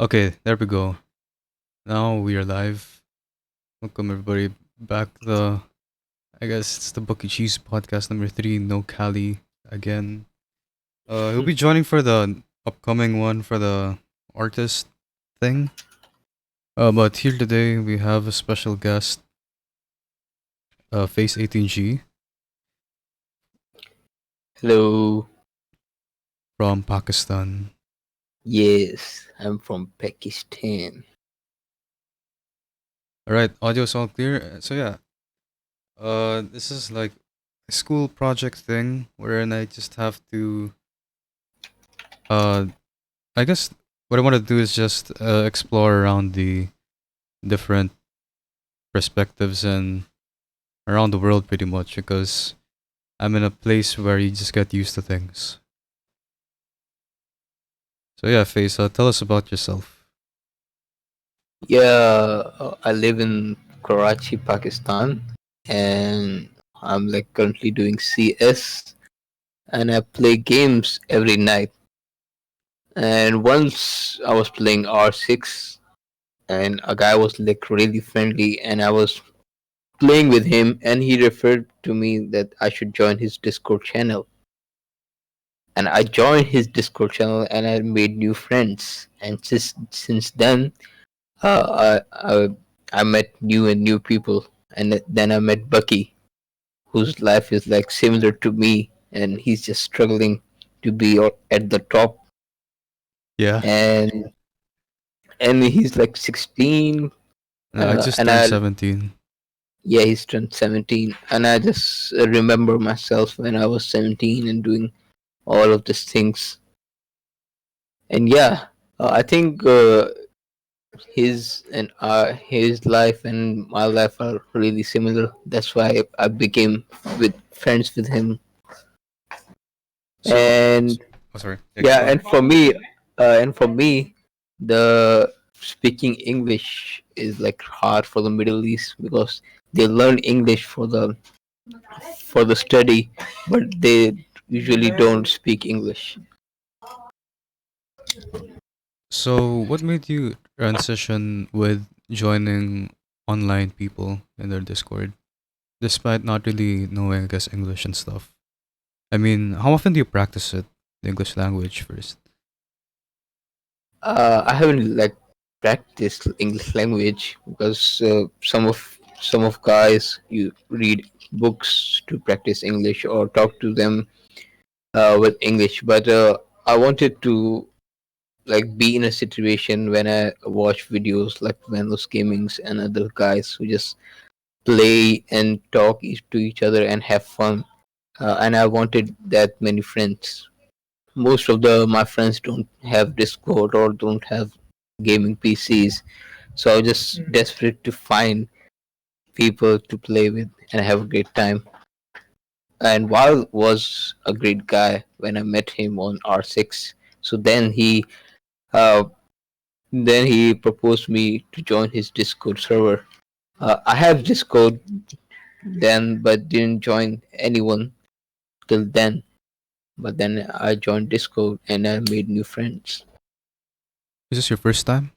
Okay, there we go. Now we are live. Welcome everybody back. I guess it's the Bucky Cheese podcast number 3. No Cali again. He'll be joining for the upcoming one for the artist thing. But here today we have a special guest, FACE18G Hello. from Pakistan. Yes, I'm from Pakistan. All right, audio's all clear. So yeah, this is like a school project thing wherein I just have to uh I guess what I want to do is just explore around the different perspectives and around the world pretty much because I'm in a place where you just get used to things. So yeah, Face, tell us about yourself. I live in Karachi, Pakistan, and I'm like currently doing CS, and I play games every night. And once I was playing R6, and a guy was like really friendly, and I was playing with him, and he referred to me that I should join his Discord channel. And I joined his Discord channel, and I made new friends. And since then, I met new people, and then I met Bucky, whose life is like similar to me, and he's just struggling to be at the top, Yeah, and he's like 16, I just and turned 17. yeah, he's turned 17, and I just remember myself when I was 17 and doing all of these things, and yeah, I think his life and my life are really similar. That's why I became with friends with him. So, And oh sorry, yeah, yeah, keep going. and for me, the speaking English is like hard for the Middle East because they learn English for the study, but they usually don't speak English. So, what made you transition with joining online people in their Discord, despite not really knowing, I guess, English and stuff? I mean, how often do you practice it, the English language first? I haven't like practiced English language because some of guys you read books to practice English or talk to them with English, but I wanted to like be in a situation when I watch videos like Venus Gamings and other guys who just play and talk to each other and have fun, and I wanted that many friends. Most of the my friends don't have Discord or don't have gaming PCs, so I was just desperate to find people to play with and have a great time. And Val was a great guy when I met him on R6. So uh, then he proposed me to join his Discord server. I have Discord then, but didn't join anyone till then. But then I joined Discord and I made new friends. Is this your first time?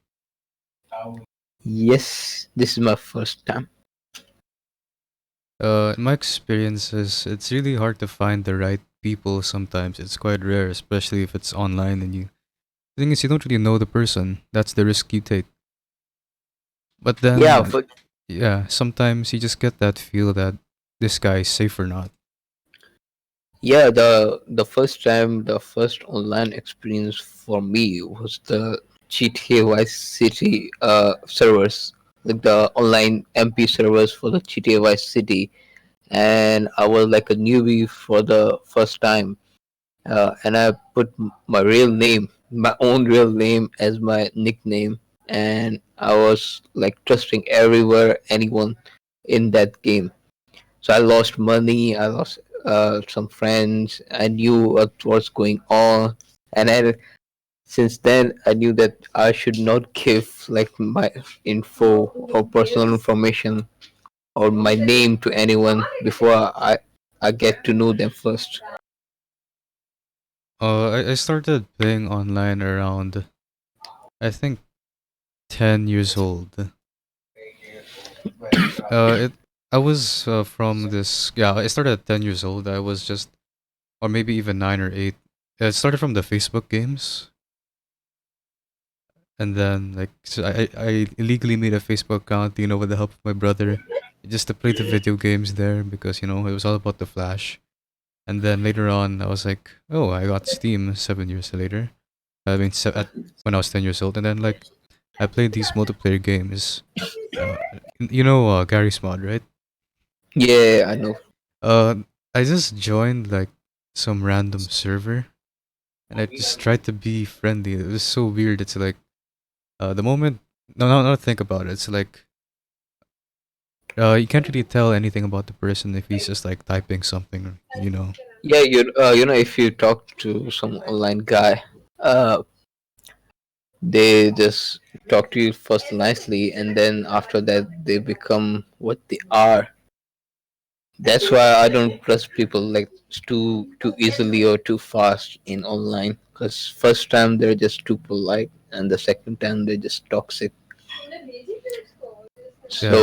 Yes, this is my first time. In my experiences, it's really hard to find the right people sometimes. It's quite rare, especially if it's online and you. The thing is, you don't really know the person. That's the risk you take. But Yeah, then, but yeah, sometimes you just get that feel that this guy is safe or not. yeah, the first online experience for me was the GTA Vice City servers, like the online MP servers for the GTA Vice City, and I was like a newbie for the first time, and I put my real name, my own real name, as my nickname, and I was like trusting everywhere, anyone in that game. So I lost money, I lost some friends, I knew what was going on, and since then I knew that I should not give like my info or personal information or my name to anyone before I get to know them first. I started playing online around, I think, 10 years old. It I was from this. Yeah, I started at 10 years old. I was just, or maybe even 9 or 8. It started from the Facebook games, and then like so I illegally made a Facebook account, with the help of my brother, just to play the video games there because it was all about the Flash. And then later on, I was like, oh, I got Steam 7 years later. I mean, when I was 10 years old, and then like I played these multiplayer games. Uh, Gary's Mod, right? Yeah, I know. Uh, I just joined like some random server, and I just tried to be friendly. It was so weird. It's like the moment. No, no, no. Think about it. It's like you can't really tell anything about the person if he's just like typing something. Yeah, if you talk to some online guy, uh, they just talk to you first nicely, and then after that they become what they are. That's why I don't trust people like too easily or too fast in online. Because first time they're just too polite, and the second time they're just toxic. Yeah,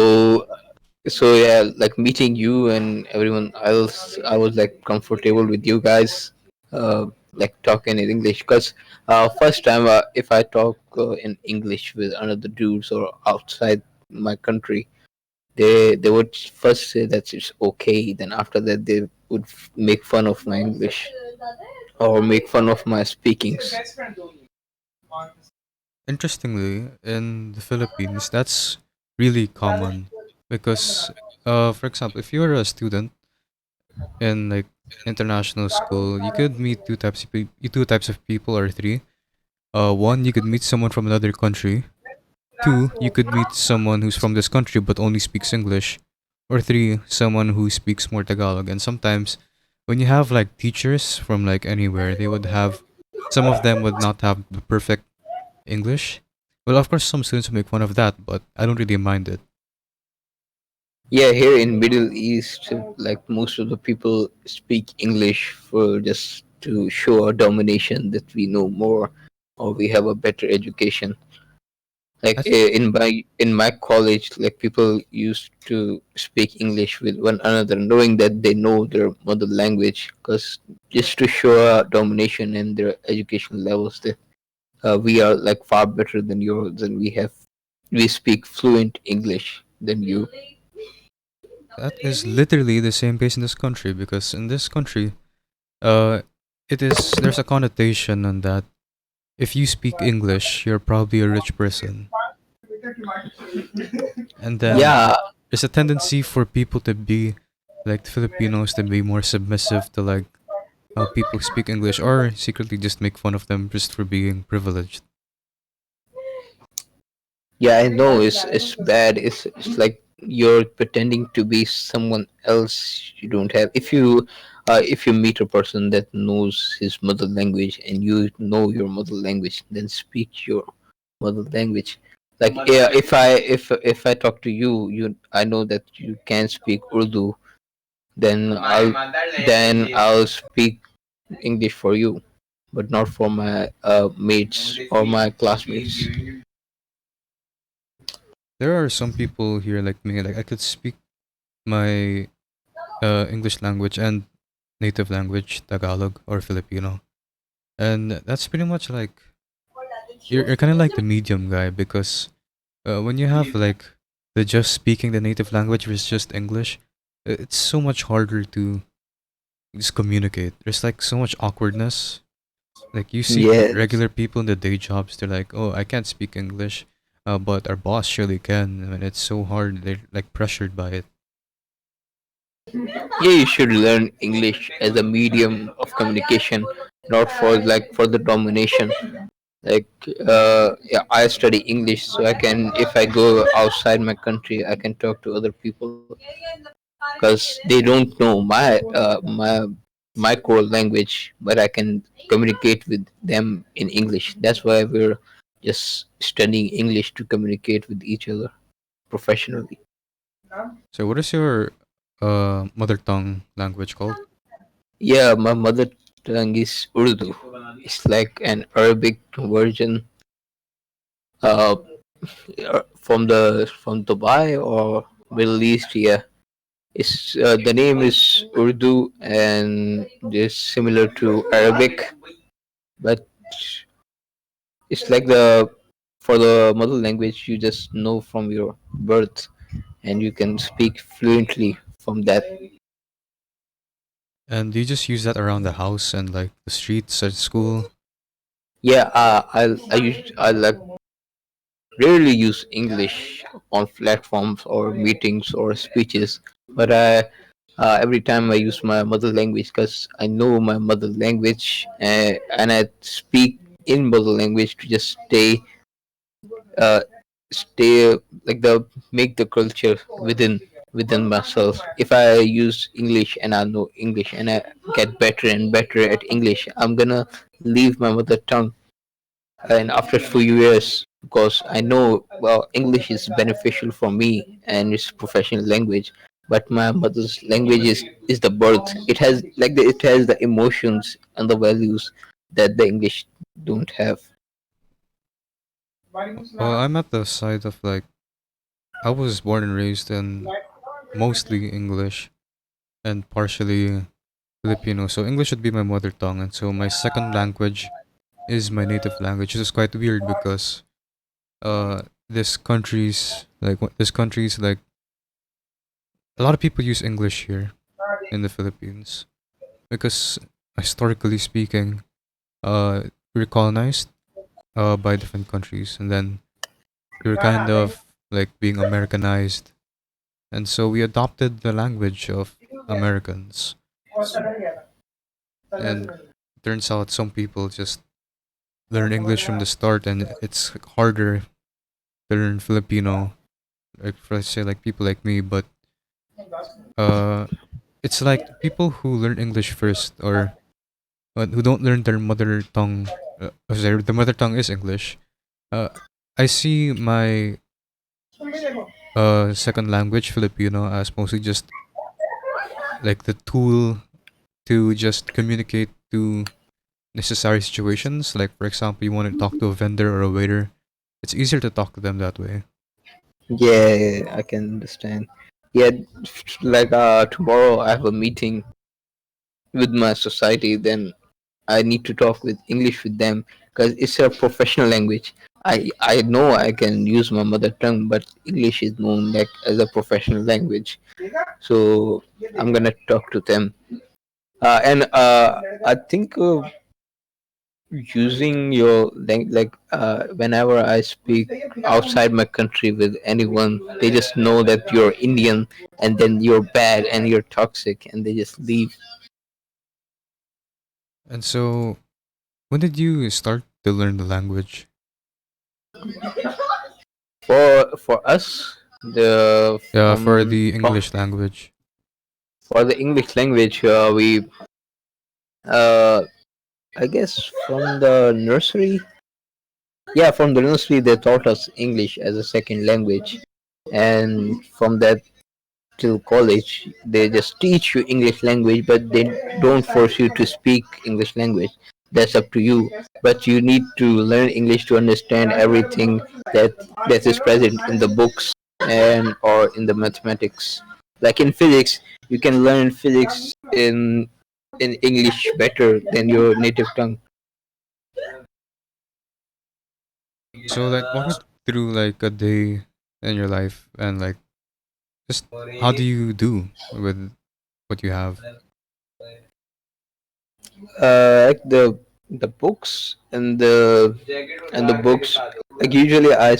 So yeah, like meeting you and everyone else, I was like comfortable with you guys, like talking in English. Because first time, if I talk in English with another dudes or outside my country, they would first say that it's okay. Then after that, they would make fun of my English or make fun of my speakings. interestingly, in the Philippines, that's really common because, for example, if you're a student in like international school, you could meet two types of people or three. One, you could meet someone from another country. Two, you could meet someone who's from this country but only speaks English. Or three, someone who speaks more Tagalog. And sometimes, when you have like teachers from like anywhere, they would have some of them would not have the perfect English. Well, of course, some students will make fun of that, but I don't really mind it. Yeah, here in Middle East, like most of the people speak English for just to show our domination that we know more or we have a better education. Like I think in my college, like people used to speak English with one another, knowing that they know their mother language, because just to show our domination and their education levels, that we are like far better than yours, and we speak fluent English than you. that is literally the same case in this country because in this country, uh, there's a connotation on that. If you speak English, you're probably a rich person. And then Yeah, there's a tendency for people to be like Filipinos to be more submissive to like people who speak English or secretly just make fun of them just for being privileged. yeah, I know it's bad. It's like you're pretending to be someone else you don't have. If you meet a person that knows his mother language and you know your mother language, then speak your mother language. Like, yeah, if I talk to you, I know that you can speak Urdu, then I'll speak English for you, but not for my mates or my classmates. There are some people here like me, like I could speak my English language and native language, Tagalog or Filipino. And that's pretty much like you're kind of like the medium guy because when you have like the just speaking the native language versus just English, it's so much harder to just communicate. There's like so much awkwardness. Like you see Yes. regular people in the day jobs, they're like, "Oh, I can't speak English, but our boss surely can." And it's so hard. They're like pressured by it. Yeah, you should learn English as a medium of communication, not for the domination. Like, yeah, I study English, so I can, if I go outside my country, I can talk to other people because they don't know my core language, but I can communicate with them in English. That's why we're just studying English to communicate with each other professionally. So, what is your mother tongue language called? Yeah, my mother tongue is Urdu. It's like an Arabic version. from Dubai or Middle East. Yeah, it's the name is Urdu and it's similar to Arabic, but it's like the for the mother language you just know from your birth and you can speak fluently from that. And do you just use that around the house and like the streets at school? Yeah, I like rarely use English on platforms or meetings or speeches, but I every time I use my mother language because I know my mother language and I speak in mother language to just uh, stay like the make the culture within myself. If I use English and I know English and I get better and better at English, I'm gonna leave my mother tongue and after 2 years because I know well English is beneficial for me and it's professional language, but my mother's language is the birth. It has it has the emotions and the values that the English don't have. Well, I'm at the side of like I was born and raised in mostly English and partially Filipino. So English would be my mother tongue, and so my second language is my native language. Which is quite weird because this country's like a lot of people use English here in the Philippines because historically speaking, we're colonized by different countries, and then we were kind of like being Americanized, and so we adopted the language of Americans. And turns out some people just learn English from the start, and it's harder to learn Filipino, like for say like people like me. But uh, it's like people who learn English first, or who don't learn their mother tongue. Sorry, the mother tongue is English. Uh, I see my second language Filipino as mostly just like the tool to just communicate to necessary situations. Like for example, you want to talk to a vendor or a waiter, it's easier to talk to them that way. Yeah, I can understand. Yeah, like tomorrow I have a meeting with my society, then I need to talk with English with them because it's a professional language. I know I can use my mother tongue, but English is known like as a professional language. So I'm gonna talk to them. And I think using your like whenever I speak outside my country with anyone, they just know that you're Indian and then you're bad and you're toxic and they just leave. And so, when did you start to learn the language? For us, the Yeah, for from the English language. for the English language, we uh, I guess from the nursery. Yeah, from the nursery they taught us English as a second language, and from that till college they just teach you English language, but they don't force you to speak English language. That's up to you. But you need to learn English to understand everything that that is present in the books and or in the mathematics. Like in physics, you can learn physics in English better than your native tongue. So, like, walk me through like a day in your life, and like, just how do you do with what you have? Like the books and the books, like usually I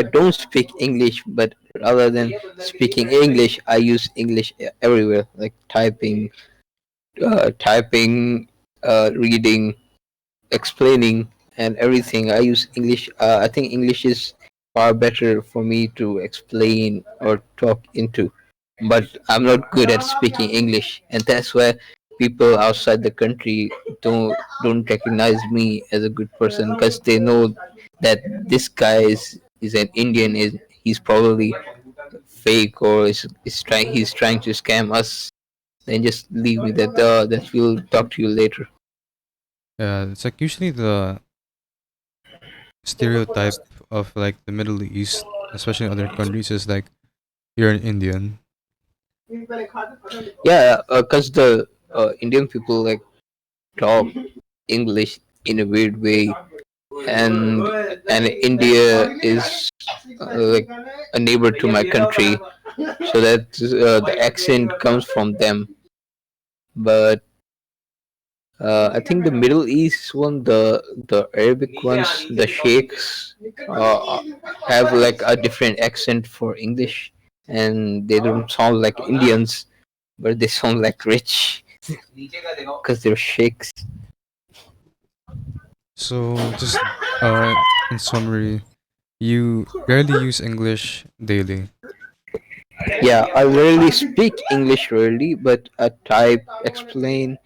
don't speak English, but rather than speaking English I use English everywhere, like typing, reading, explaining, and everything. I use English. I think English is far better for me to explain or talk into. But I'm not good at speaking English, and that's why people outside the country don't recognize me as a good person because they know that this guy is an Indian. Is he's probably fake or he's trying to scam us. Then just leave me that we'll talk to you later. Yeah, it's like usually the stereotype of like the Middle East, especially in other countries, is like you're an Indian. Yeah, because the Indian people like talk English in a weird way, and and India is like a neighbor to my country, so that the accent comes from them. But I think the Middle East one, the Arabic ones, the sheikhs have like a different accent for English, and they don't sound like Indians, but they sound like rich because they're sheikhs. So just uh, in summary, you rarely use English daily. Yeah, I rarely speak English rarely, but I type, explain,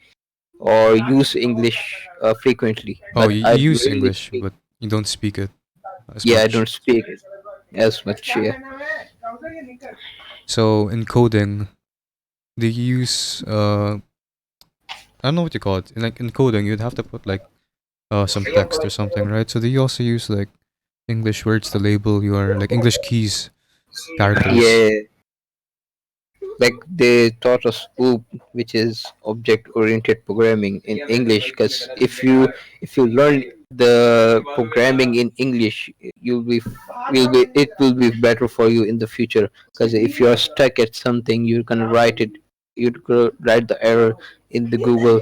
or use English frequently. Oh, But I you use rarely English, speak. but you don't speak it as Yeah, I much. don't speak as much. Yeah. So in coding, do you use I don't know what you call it. Like in coding, you'd have to put like some text or something, right? So do you also use like English words to label your like English keys, characters? Yeah, like they taught us OOP, which is object oriented programming in English. Because if you learn the programming in English, it will be better for you in the future. Because if you are stuck at something, you can write it. You write the error in the Google,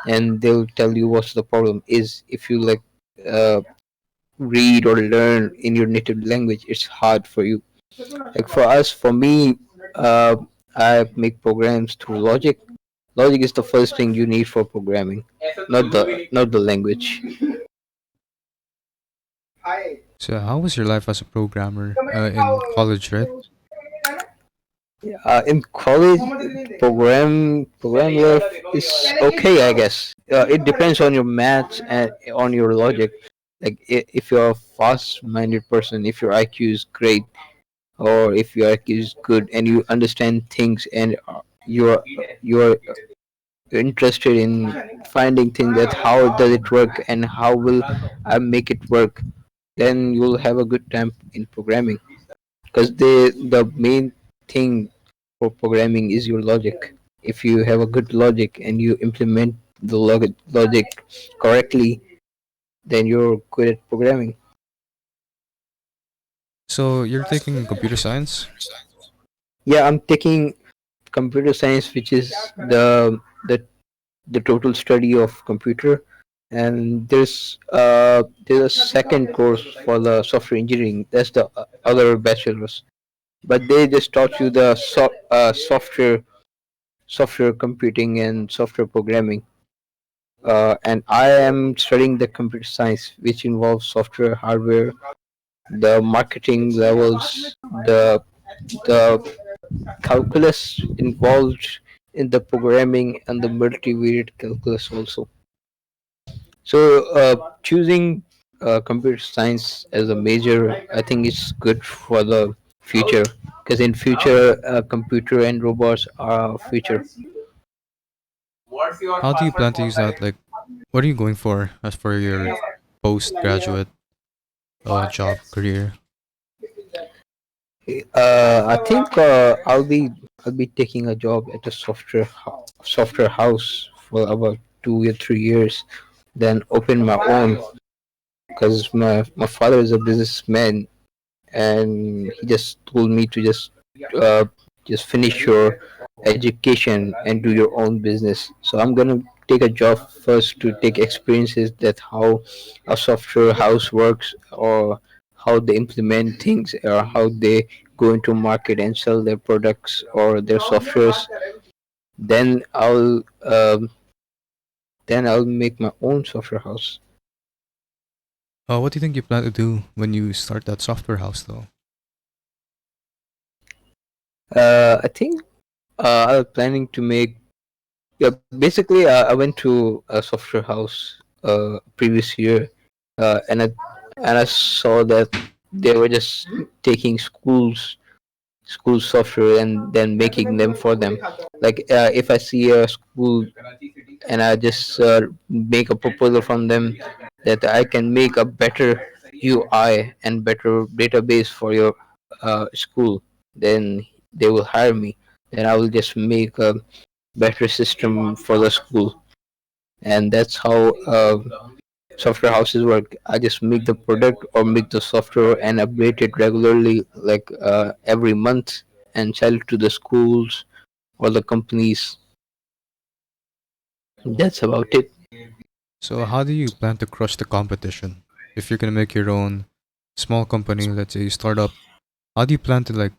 and they'll tell you what's the problem is. If you like uh, read or learn in your native language, it's hard for you. Like for us, for me, uh, I make programs through logic. Logic is the first thing you need for programming, not the language. So how was your life as a programmer in college, right? In college, program life is okay, I guess. It depends on your maths and on your logic. Like if you're a fast-minded person, if your IQ is great, or if your IQ is good and you understand things and you're interested in finding things that how does it work and how will I make it work, then you'll have a good time in programming. Because the main thing for programming is your logic. If you have a good logic and you implement the logic correctly, then you're good at programming. So you're taking computer science? Yeah, I'm taking computer science, which is the the total study of computer, and there's a second course for the software engineering. That's the other bachelor's, but they just taught you the software computing and software programming. And I am studying the computer science, which involves software, hardware, the marketing levels, the calculus involved in the programming, and the multivariate calculus also. So choosing computer science as a major, I think is good for the future, because in future computer and robots are our future. How do you plan to use that? Like, what are you going for as for your postgraduate job career? I think I'll be taking a job at a software house for about 2 or 3 years, then open my own. Because my father is a businessman, and he just told me to uh, just finish your education and do your own business. So I'm gonna take a job first to take experiences that how a software house works, or how they implement things, or how they go into market and sell their products or their softwares. Then I'll make my own software house. What do you think you plan to do when you start that software house, though? I think I was planning to make. Yeah, basically, I went to a software house previous year, and I saw that they were just taking school software and then making them for them. Like if I see a school and I just make a proposal from them that I can make a better UI and better database for your school, then they will hire me. Then I will just make a better system for the school, and that's how software houses work. I just make the product or make the software and update it regularly, like every month, and sell it to the schools or the companies. That's about it. So how do you plan to crush the competition? If you're gonna make your own small company, let's say startup, how do you plan to like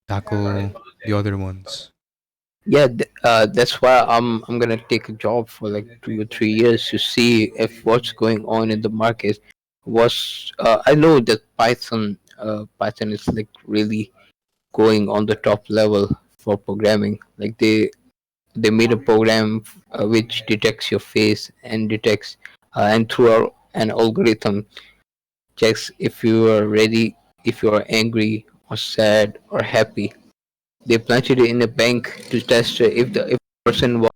tackle the other ones? Yeah, that's why I'm gonna take a job for like 2 or 3 years to see if what's going on in the market. Was I know that Python is like really going on the top level for programming. Like they made a program which detects your face and detects and through an algorithm checks if you are ready, if you are angry or sad or happy. They planted it in a bank to test if the person was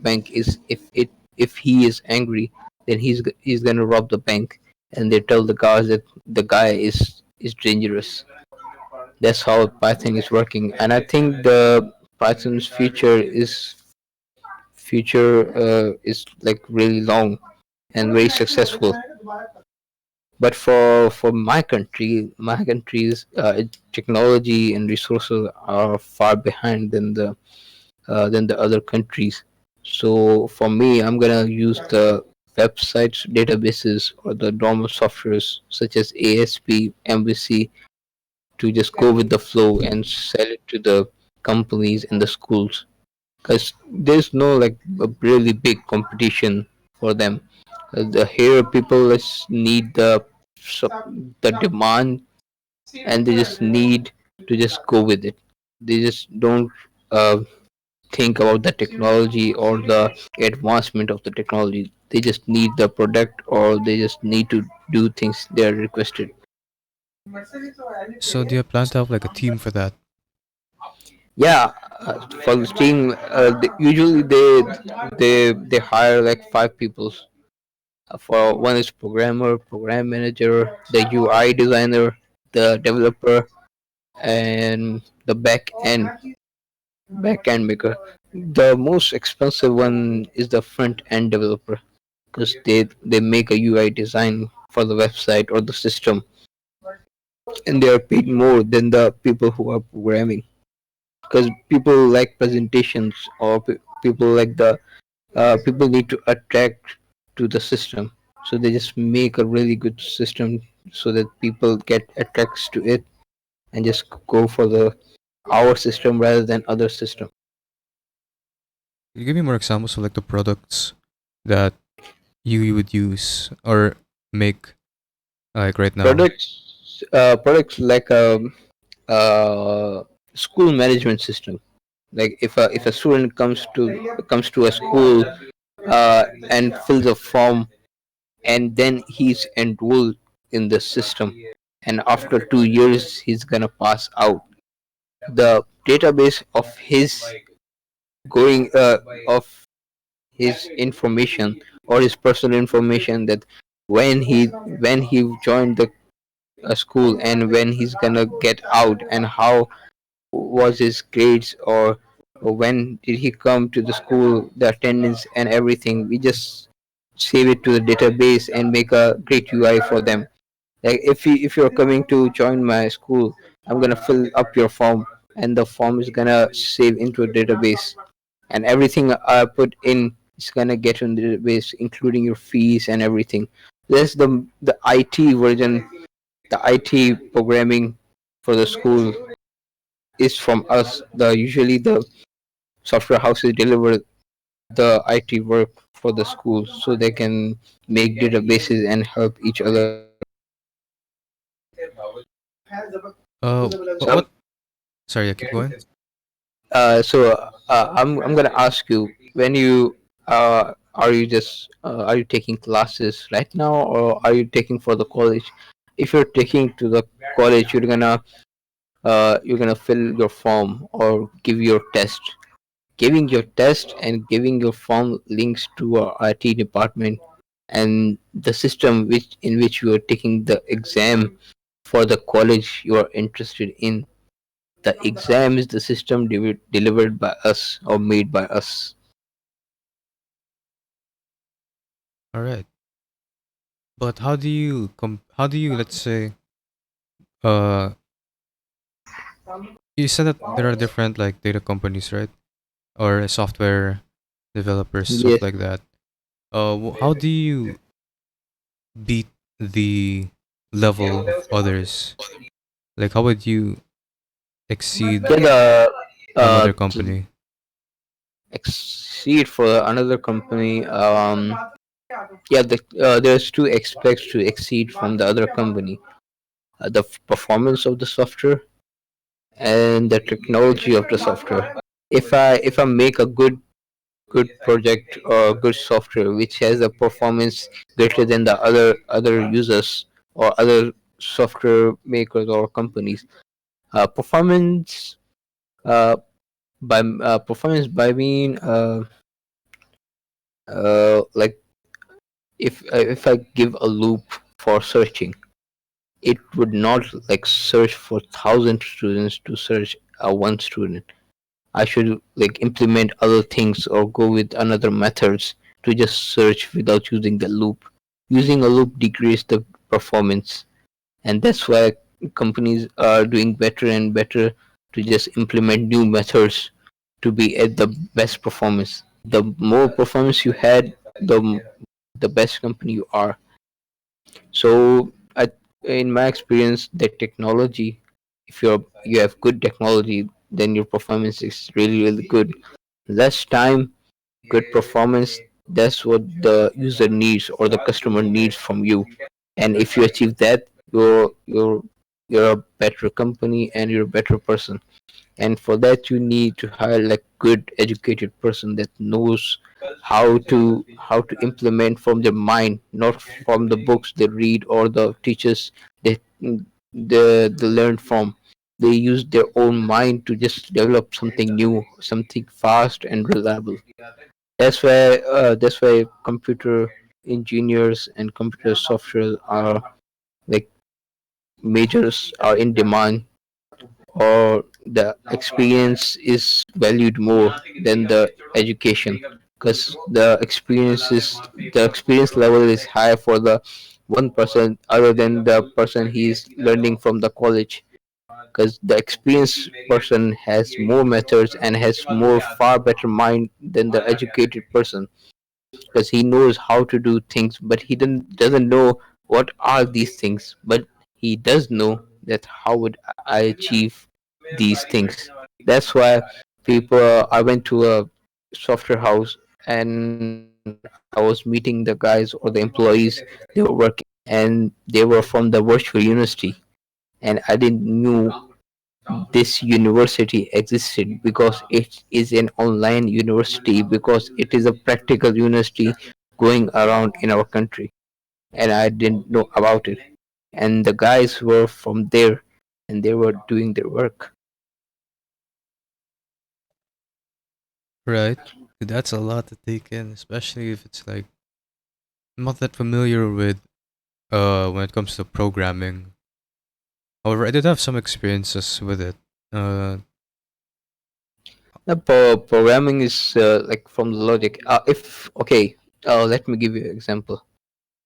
bank is if he is angry, then he's gonna rob the bank, and they tell the guards that the guy is dangerous. That's how Python is working, and I think the Python's future is like really long and very successful. But for my country's technology and resources are far behind than the other countries. So for me, I'm gonna use the websites, databases, or the normal softwares such as ASP, MVC to just go with the flow and sell it to the companies and the schools. Because there's no like a really big competition for them. The here people just need the demand, and they just need to just go with it. They just don't uh, think about the technology or the advancement of the technology. They just need the product, or they just need to do things they are requested. So do you plan to have like a team for that? Yeah, for the team, usually they hire like 5 people. For one is programmer, program manager, the UI designer, the developer, and the back end maker. The most expensive one is the front end developer because they make a UI design for the website or the system, and they are paid more than the people who are programming because people like presentations, or people like the people need to attract to the system, so they just make a really good system so that people get attracts to it and just go for the our system rather than other system. Can you give me more examples of like the products that you would use or make like right now? Products like a school management system. Like if a student comes to a school and fills a form, and then he's enrolled in the system, and after 2 years he's gonna pass out. The database of his going of his information or his personal information, that when he joined the school and when he's gonna get out, and how was his grades, or when did he come to the school, the attendance and everything. We just save it to the database and make a great UI for them. Like if you're coming to join my school, I'm gonna fill up your form, and the form is gonna save into a database, and everything I put in is gonna get in the database, including your fees and everything. That's the IT version. The IT programming for the school is from us. The usually the software houses deliver the IT work for the schools so they can make databases and help each other. So What? Sorry, yeah, keep going. I'm gonna ask you, when you are you taking classes right now, or are you taking for the college? If you're taking to the college, you're gonna fill your form or give your test. Giving your test and giving your form links to our IT department, and the system in which you are taking the exam for the college you are interested in. The exam is the system delivered by us or made by us. All right. But how do you, let's say, uh you said that there are different like data companies, right? Or software developers, stuff Yes. like that. How do you beat the level of others? Like, how would you exceed Yeah, another to company? exceed for another company. Yeah, there's two aspects to exceed from the other company: the performance of the software and the technology of the software. If I make a good project or good software which has a performance greater than the other users or other software makers or companies, performance by performance by mean like if I give a loop for searching, it would not like search for 1,000 students to search one student. I should like implement other things or go with another methods to just search without using the loop. Using a loop decreases the performance, and that's why companies are doing better and better to just implement new methods to be at the best performance. The more performance you had, the best company you are. So, in my experience, the technology, if you have good technology, then your performance is really good. Less time, good performance. That's what the user needs or the customer needs from you. And if you achieve that, you're a better company and you're a better person. And for that you need to hire like good educated person that knows how to implement from their mind, not from the books they read or the teachers they they learn from. They use their own mind to just develop something new, something fast and reliable. That's why computer engineers and computer software are like majors are in demand, or the experience is valued more than the education, because the experience level is high for the 1% other than the person he is learning from the college, because the experienced person has more methods and has more far better mind than the educated person, because he knows how to do things, but he doesn't know what are these things. But he does know that how would I achieve these things. That's why people. I went to a software house and I was meeting the guys or the employees. They were working and they were from the virtual university, and I didn't knew this university existed because it is an online university, because it is a practical university going around in our country, and I didn't know about it. And the guys were from there and they were doing their work. Right. That's a lot to take in, especially if it's like I'm not that familiar with when it comes to programming. However, I did have some experiences with it. Uh The programming is like from the logic. If okay, let me give you an example.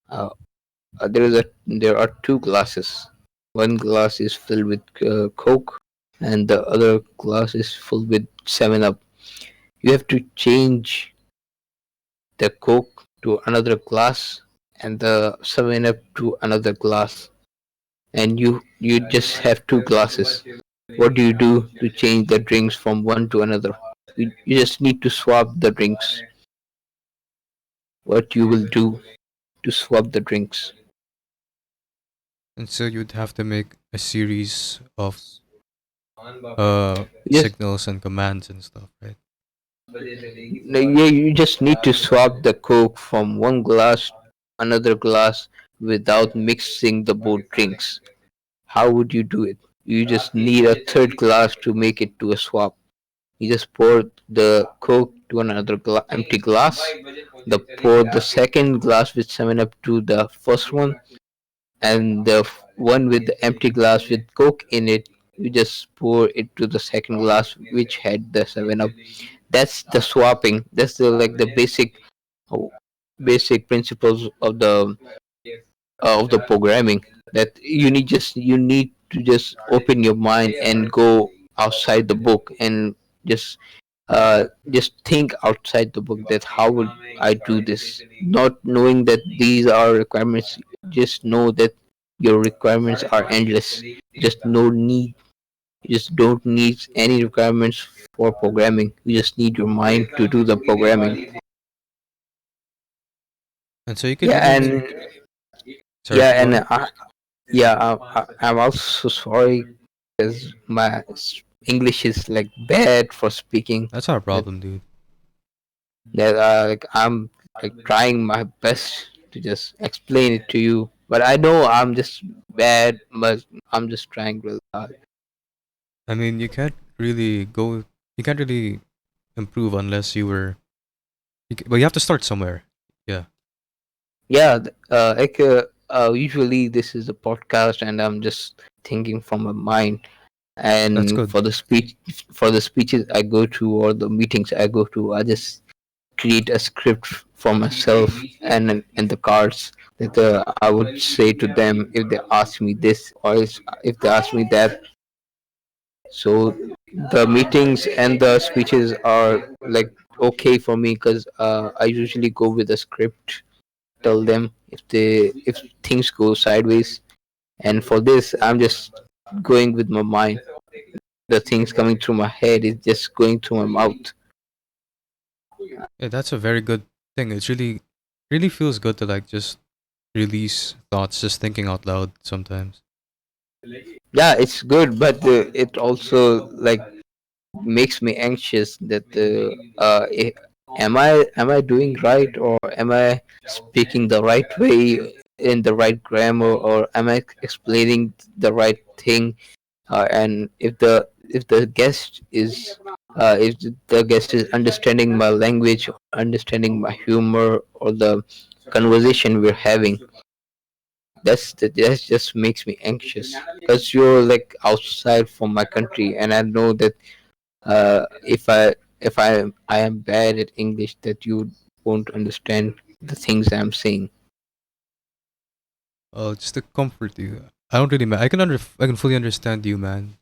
Uh, there are two glasses. One glass is filled with Coke, and the other glass is filled with Seven Up. You have to change the Coke to another glass and the Seven Up to another glass, and you just have two glasses. What do you do to change the drinks from one to another? You just need to swap the drinks. What you will do to swap the drinks? and so you'd have to make a series of Yes, signals and commands and stuff, right? no, yeah, you just need to swap the Coke from one glass to another glass without mixing the both drinks. How would you do it? You just need a third glass to make it to a swap. You just pour the Coke to another empty glass. Pour the second glass with 7 Up to the first one, and the one with the empty glass with Coke in it, you just pour it to the second glass which had the 7 Up. That's the swapping. That's the like the uh, basic principles of the programming, that you need to just open your mind and go outside the book and just just think outside the book, that how would I do this, not knowing that these are requirements. Just know that your requirements are endless. Just no need You just don't need any requirements for programming. You just need your mind to do the programming. And so you could Yeah, even and sorry, yeah, go and ahead. yeah, I'm also sorry because my English is like bad for speaking. That's not a That problem, dude. like I'm like trying my best to just explain it to you, but I know I'm just bad, but I'm just trying really hard. I mean, you can't really improve unless you were, but you have to start somewhere. Yeah, Yeah, usually this is a podcast, and I'm just thinking from my mind. that's And good. for the speeches I go to or the meetings I go to, I just create a script for myself, and the cards that I would say to them if they ask me this, or if they ask me that. So the meetings and the speeches are like okay for me, because I usually go with a script, tell them if things go sideways. And for this, I'm just going with my mind. The things coming through my head is just going through my mouth. Yeah, that's a very good thing. It's really feels good to like just release thoughts, just thinking out loud sometimes. Yeah, it's good, but it also like makes me anxious that am I doing right, or am I speaking the right way in the right grammar, or am I explaining the right thing? And if the guest is if the guest is understanding my language, understanding my humor, or the conversation we're having, that just makes me anxious, because you're like outside from my country, and I know that if I am bad at English, that you won't understand the things I'm saying. Just to comfort you. I don't really, I can fully understand you, man.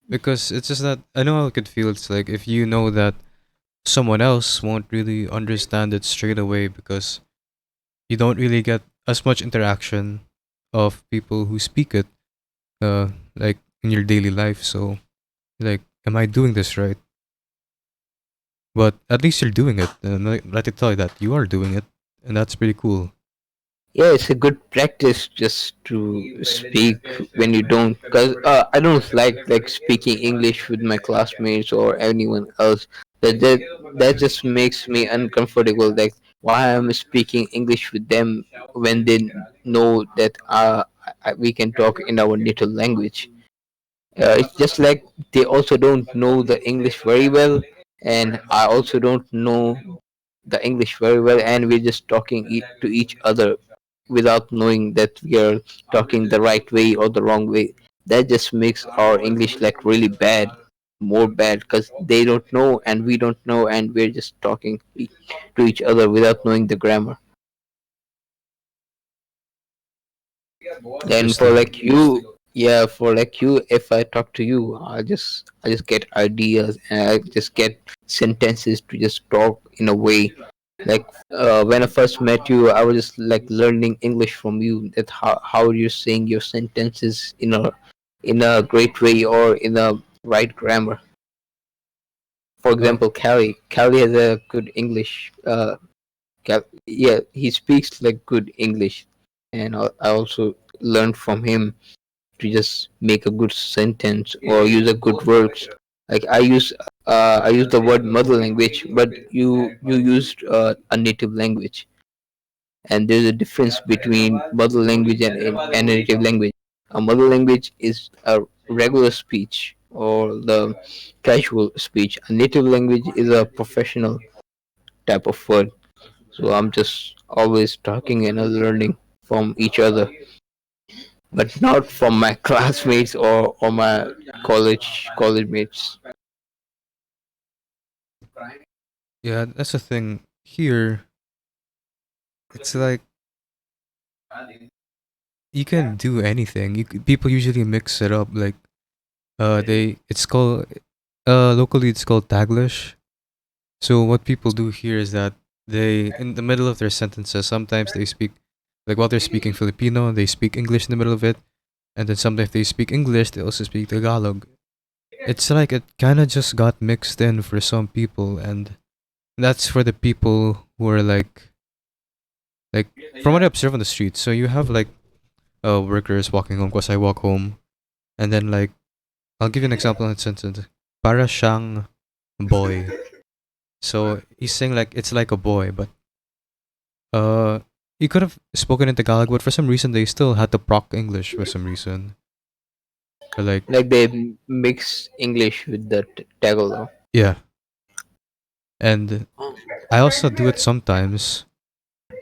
Because it's just that I know how it could feel. It's like if you know that someone else won't really understand it straight away because you don't really get as much interaction of people who speak it, like in your daily life. So, like, am I doing this right? But at least you're doing it, and let me tell you that you are doing it, and that's pretty cool. Yeah, it's a good practice just to speak when you don't, because I don't like speaking English with my classmates or anyone else. That just makes me uncomfortable. Like, why I'm speaking English with them when they know that we can talk in our native language. It's just like they also don't know the English very well, and I also don't know the English very well, and we're just talking to each other without knowing that we are talking the right way or the wrong way. That just makes our English like really bad, more bad, because they don't know and we don't know, and we're just talking to each other without knowing the grammar. And for Interesting. like you, yeah, for like you, if I talk to you, I just get ideas, and I just get sentences to just talk in a way. Like when I first met you, I was just like learning English from you, that how you're saying your sentences in a great way or in a right grammar. For Well, example, Callie has a good English. Yeah, he speaks like good English, and I also learned from him to just make a good sentence or use a good words. Like I use the word mother language, but you used a native language, and there's a difference between mother language and a native language. A mother language is a regular speech, or the casual speech. A native language is a professional type of word. So I'm just always talking and learning from each other, but not from my classmates or my college mates. Yeah, that's the thing. Here, it's like you can do anything. People usually mix it up. Like, it's called locally it's called Taglish. So what people do here is that they, in the middle of their sentences, sometimes they speak, like while they're speaking Filipino, they speak English in the middle of it, and then sometimes they speak English, they also speak Tagalog. It's like it kind of just got mixed in for some people, and that's for the people who are like from what I observe on the streets. So you have like workers walking home, cause I walk home, and then like I'll give you an example in a sentence. Para siyang boy. So he's saying like it's like a boy, but uh he could have spoken in Tagalog, but for some reason they still had to proc English for some reason. Or like Like they mix English with the Tagalog. yeah, and I also do it sometimes,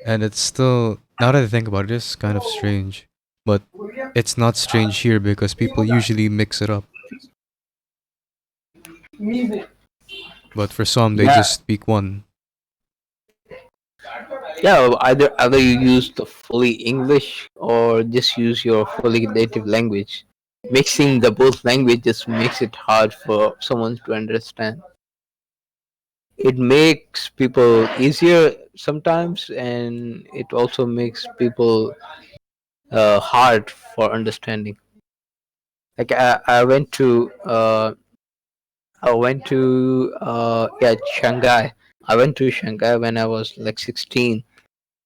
and it's still, now that I think about it, it's kind of strange, but it's not strange here because people usually mix it up. But for some, they Yeah, just speak one. yeah. Either you use the fully English or just use your fully native language. Mixing the both languages makes it hard for someone to understand. It makes people easier sometimes, and it also makes people hard for understanding. Like I went to yeah, Shanghai. I went to Shanghai when I was like 16,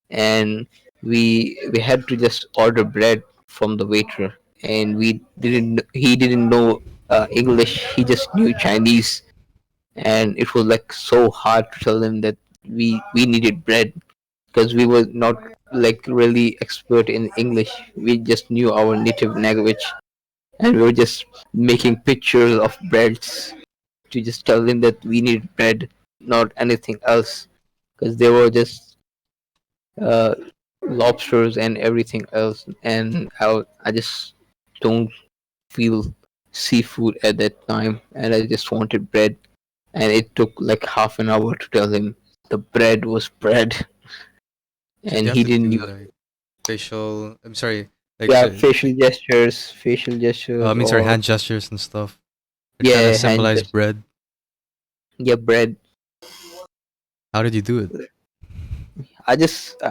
and we had to just order bread from the waiter, and we didn't he didn't know English. He just knew Chinese, and it was like so hard to tell him that we needed bread because we were not like really expert in English. We just knew our native language, and we were just making pictures of breads to just tell them that we need bread, not anything else, because they were just uh, lobsters and everything else, and I just don't feel seafood at that time, and I just wanted bread, and it took like half an hour to tell him the bread was bread, So and you have he to didn't do use like facial. I'm sorry, like yeah so, facial gestures, I mean sorry, or hand gestures and stuff. It kind of yeah, hand symbolized gestures, bread. yeah, bread. How did you do it? I just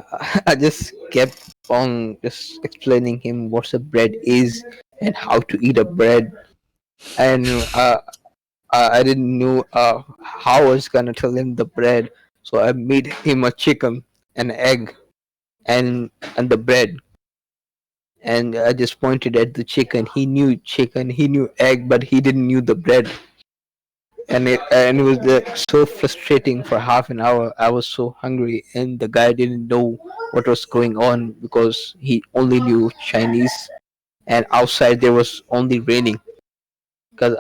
I just kept on just explaining him what a bread is and how to eat a bread, and I didn't know how I was gonna tell him the bread, so I made him a chicken, an egg, and the bread, and I just pointed at the chicken. He knew chicken, he knew egg, but he didn't knew the bread, and it was so frustrating for half an hour. I was so hungry, and the guy didn't know what was going on because he only knew Chinese, and outside there was only raining because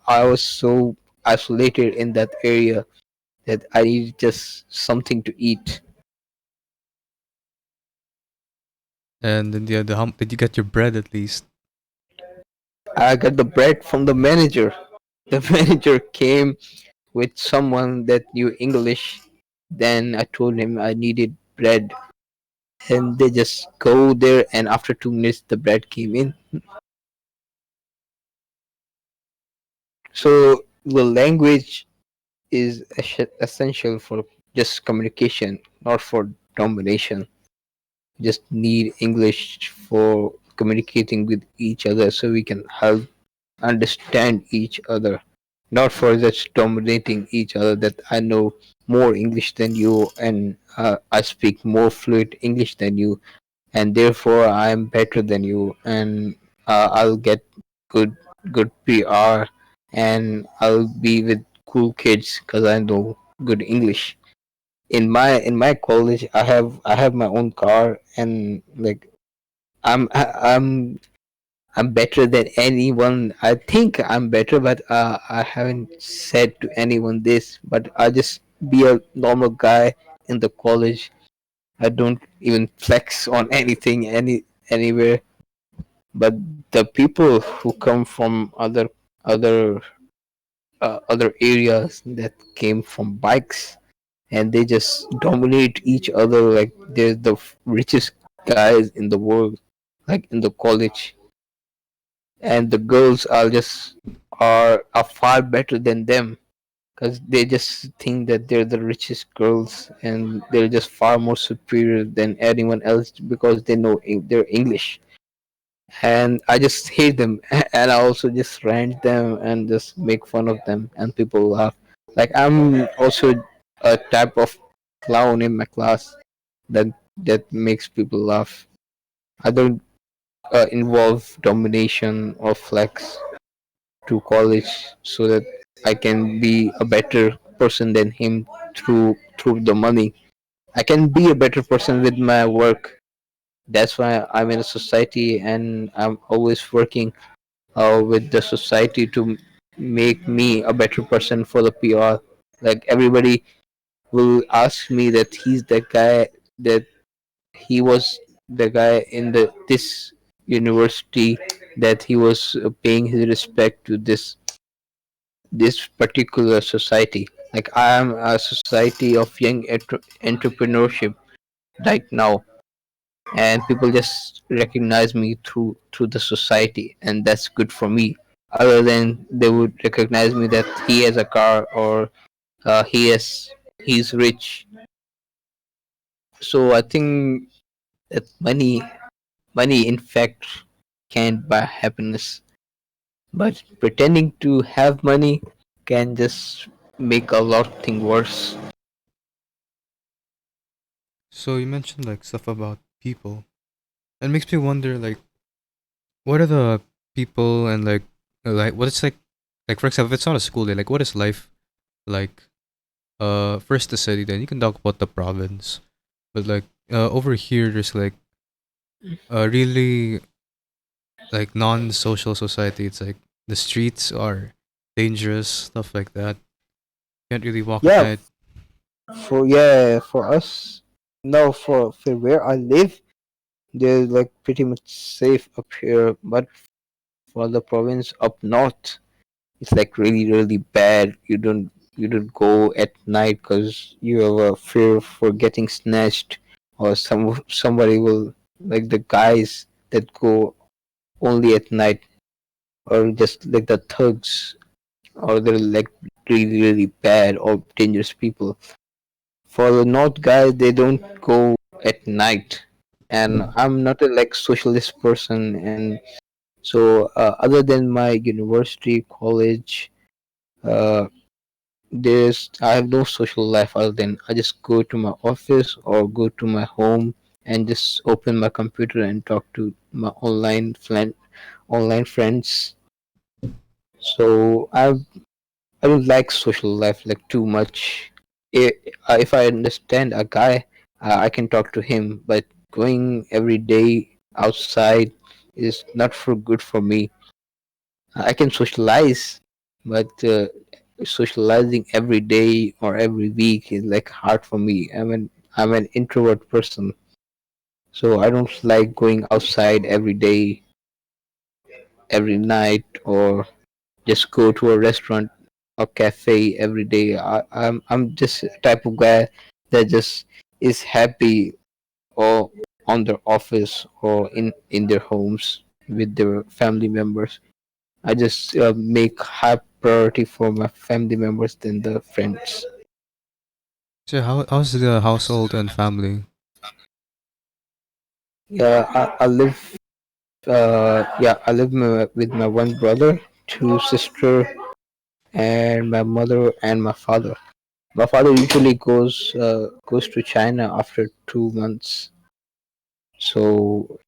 I was so isolated in that area that I needed just something to eat. And then the how did you get your bread at least? I got the bread from the manager. The manager came with someone that knew English. Then I told him I needed bread, and they just go there, and after 2 minutes the bread came in. So the language is essential for just communication, not for domination. Just need English for communicating with each other so we can help understand each other, not for just dominating each other that I know more English than you, and I speak more fluent English than you, and therefore I'm better than you, and I'll get good good PR, and I'll be with cool kids because I know good English. In my college, I have my own car, and like I'm I'm better than anyone. I think I'm better, but I haven't said to anyone this. But I just be a normal guy in the college. I don't even flex on anything anywhere. But the people who come from other other areas that came from bikes, and they just dominate each other like they're the richest guys in the world, like in the college. And the girls are far better than them because they just think that they're the richest girls and they're just far more superior than anyone else because they know their English. And I just hate them, and I also just rant them and just make fun of them, and people laugh. Like I'm also a type of clown in my class that makes people laugh. I don't involve domination or flex to college so that I can be a better person than him through the money. I can be a better person with my work. That's why I'm in a society and I'm always working with the society to make me a better person for the PR. Like everybody will ask me that he's the guy that he was the guy in the this university that he was paying his respect to this particular society. Like I am a society of young entrepreneurship right now, and people just recognize me through the society, and that's good for me. Other than they would recognize me that he has a car or he's rich. So I think that money in fact can't buy happiness, but pretending to have money can just make a lot of things worse. So you mentioned like stuff about people. It makes me wonder like what are the people and like what it's like for example if it's not a school day, like what is life like first the city, then you can talk about the province. But like over here there's like a really like non-social society. It's like the streets are dangerous, stuff like that. Can't really walk at Yeah, night. for us, no, for where I live, they're like pretty much safe up here. But for the province up north, it's like really bad. You don't go at night because you have a fear for getting snatched, or somebody will, like the guys that go only at night, or just like the thugs, or they're like really bad or dangerous people. For the north guys, they don't go at night, and I'm not a like socialist person. And so other than my university college, uh, there's I have no social life other than I just go to my office or go to my home and just open my computer and talk to my online friends. So I don't like social life like too much. If I understand a guy, I can talk to him, but going every day outside is not for good for me. I can socialize, but socializing every day or every week is like hard for me. I'm an introvert person, so I don't like going outside every day, every night, or just go to a restaurant or cafe every day. I'm just a type of guy that just is happy or on their office or in their homes with their family members. I just make high priority for my family members than the friends. So how's the household and family? Yeah, I live. I live with my one brother, two sister, and my mother and my father. My father usually goes to China after 2 months. So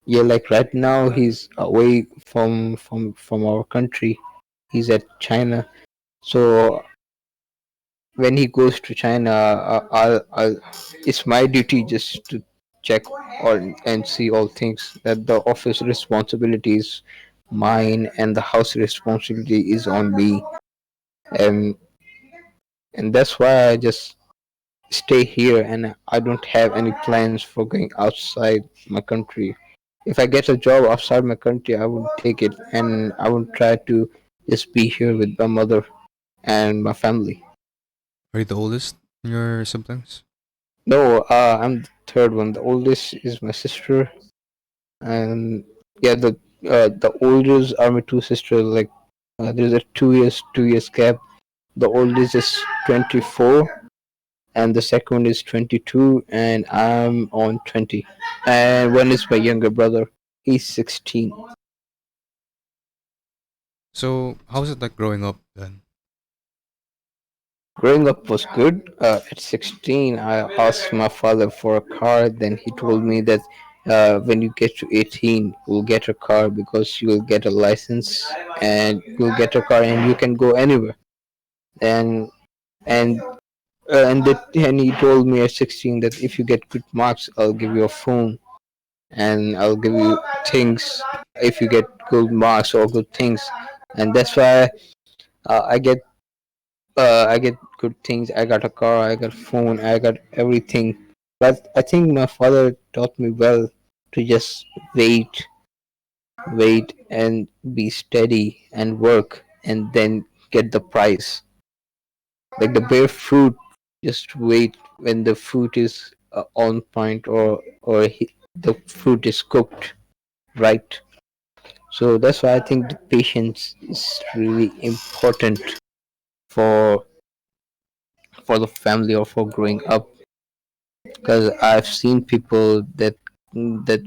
yeah, like right now he's away from our country. He's at China. So when he goes to China, it's my duty just to check all and see all things that the office responsibilities mine and the house responsibility is on me, and that's why I just stay here, and I don't have any plans for going outside my country. If I get a job outside my country, I would take it, and I would try to just be here with my mother and my family. Are you the oldest in your siblings? No, I'm the third one. The oldest is my sister, and yeah, the oldest are my two sisters. Like there's a 2 years gap. The oldest is 24, and the second is 22, and I'm on 20. And one is my younger brother. He's 16. So, how was it like growing up then? Growing up was good. At 16, I asked my father for a car. Then he told me that when you get to 18, you'll get a car because you'll get a license and you'll get a car and you can go anywhere. And and and he told me at 16 that if you get good marks, I'll give you a phone and I'll give you things if you get good marks or good things. And that's why I get I get good things. I got a car, I got a phone, I got everything. But I think my father taught me well to just wait, wait, and be steady and work, and then get the prize. Like the bare fruit, just wait when the fruit is on point, the fruit is cooked right. So that's why I think the patience is really important for the family or for growing up, because I've seen people that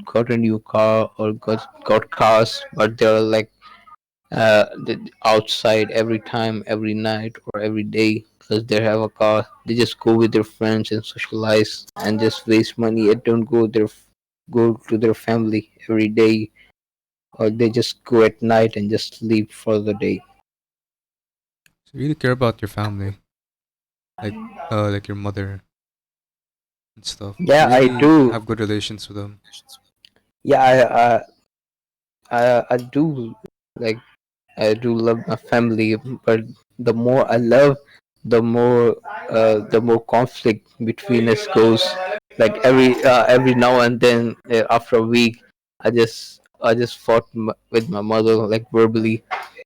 got a new car or got cars, but they're like outside every time, every night or every day because they have a car. They just go with their friends and socialize and just waste money and don't go to their family every day, or they just go at night and just sleep for the day. So, you really care about your family, like like your mother and stuff. Yeah, You I really do. have good relations with them. Yeah, I do, like I do love my family, but the more I love, the more conflict between us goes. Like every now and then, after a week, I just fought with my mother like verbally.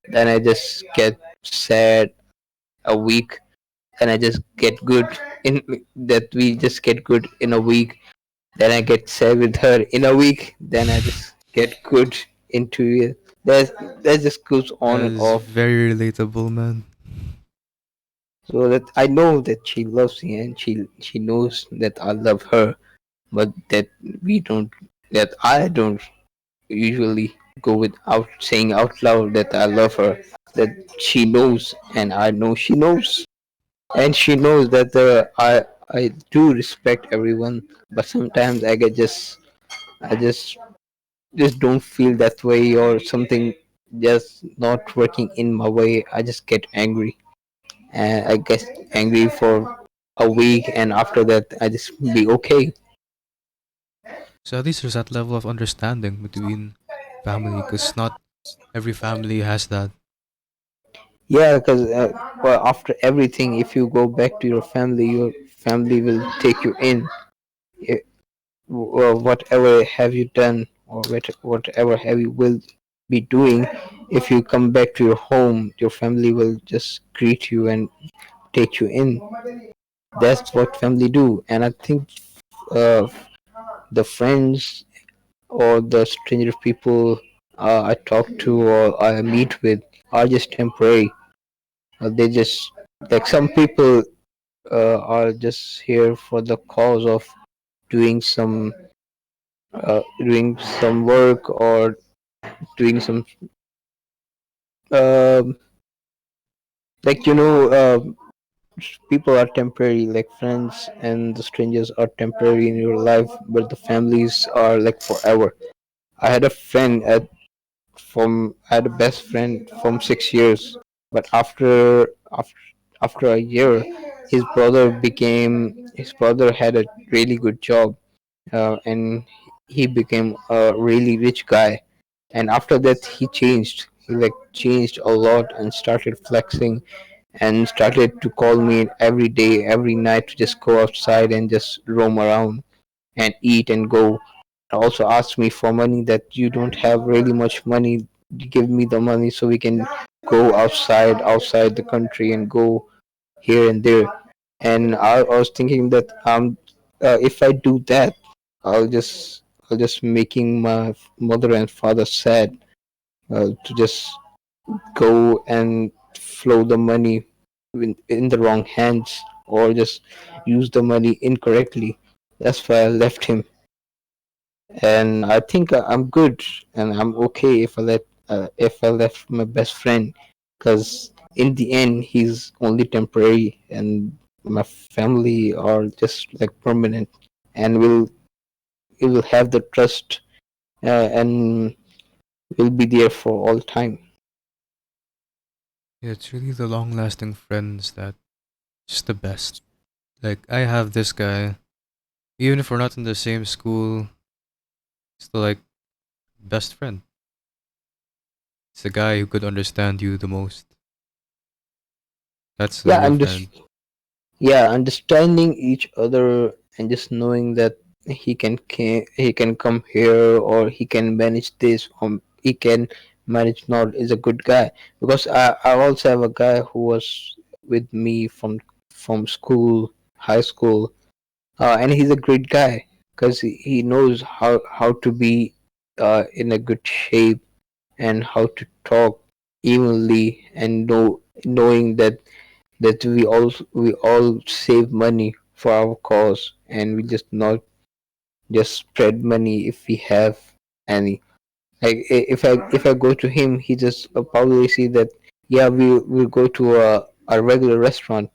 Then I just get sad a week, and I just get good in that we just get good in a week. Then I get sad with her in a week. Then I just get good into it. That just goes on That and is off. very relatable, man. So that I know that she loves me and she knows that I love her, but that we don't that I don't usually go without saying out loud that I love her. That she knows and I know she knows. And she knows that I do respect everyone, but sometimes I just don't feel that way or something just not working in my way. I just get angry and I get angry for a week, and after that I just be okay. So, at least there's that level of understanding between family, because not every family has that. Yeah, because well, after everything, if you go back to your family will take you in. Eh, whatever have you done or whatever have you will be doing, if you come back to your home, your family will just greet you and take you in. That's what family do, and I think uh, the friends or the stranger people I talk to or I meet with are just temporary. They just like some people are just here for the cause of doing some work or doing some um like people are temporary, like friends and the strangers are temporary in your life, but the families are like forever. I had a friend at from I had a best friend from 6 years, but after a year, his brother had a really good job, and he became a really rich guy. And after that, he changed. He like changed a lot and started flexing and started to call me every day, every night to just go outside and just roam around and eat and go. Also asked me for money that you don't have really much money. Give me the money so we can go outside the country and go here and there. And I was thinking that if I do that, I'll just making my mother and father sad, to just go and flow the money in the wrong hands, or just use the money incorrectly. That's why I left him. And I think I'm good and I'm okay if I left my best friend, because in the end he's only temporary and my family are just like permanent, and will have the trust, and will be there for all time. Yeah, it's really the long-lasting friends that just the best. Like I have this guy, even if we're not in the same school, still like best friend. It's the guy who could understand you the most. That's a Yeah, real friend. yeah, understanding each other and just knowing that he can come here, or he can manage this, or he can manage not, is a good guy. Because I also have a guy who was with me from school, high school, and he's a great guy because he knows how to be in a good shape, and how to talk evenly, and knowing that we all save money for our cause, and we just not just spread money if we have any. Like if I go to him, he just probably see that, yeah, we'll go to a regular restaurant,